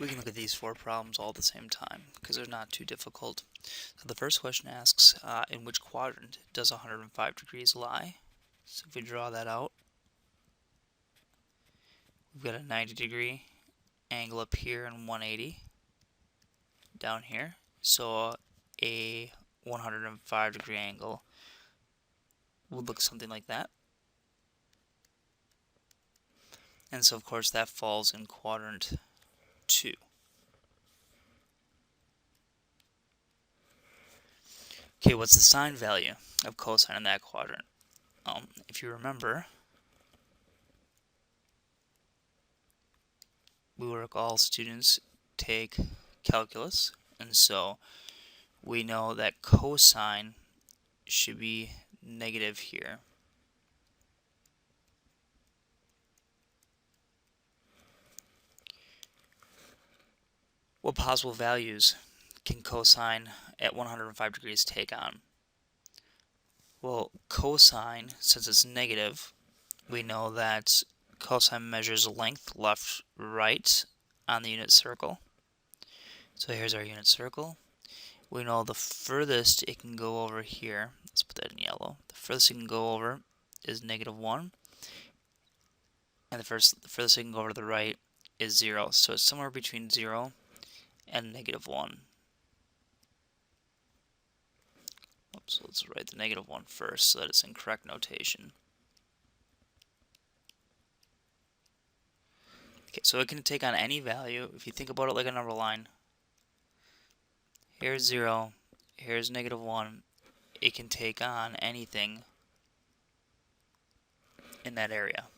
We can look at these 4 problems all at the same time because they're not too difficult. So the first question asks, in which quadrant does 105 degrees lie? So if we draw that out, we've got a 90-degree angle up here and 180 down here. So a 105-degree angle would look something like that. And so of course that falls in quadrant 2. Okay, what's the sine value of cosine in that quadrant? If you remember, all students take calculus, and so we know that cosine should be negative here. What possible values can cosine at 105 degrees take on? Well, cosine, since it's negative, we know that cosine measures length left, right on the unit circle. So here's our unit circle. We know the furthest it can go over here, let's put that in yellow, the furthest it can go over is -1, and the furthest it can go over to the right is 0. So it's somewhere between 0 and -1. Oops, so let's write the -1 first so that it's in correct notation. Okay, so it can take on any value. If you think about it like a number line, here's 0, here's -1. It can take on anything in that area.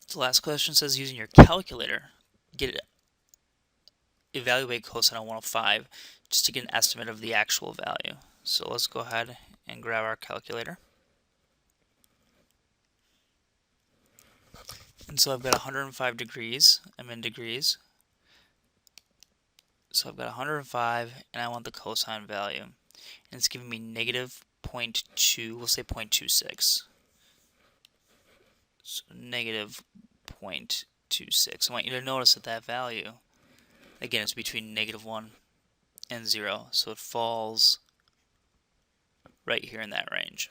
The last question says, using your calculator, evaluate cosine on 105 just to get an estimate of the actual value. So let's go ahead and grab our calculator. And so I've got 105 degrees. I'm in degrees. So I've got 105 and I want the cosine value. And it's giving me -0.2, we'll say 0.26. So -0.26. I want you to notice that that value, again, it's between -1 and 0. So it falls right here in that range.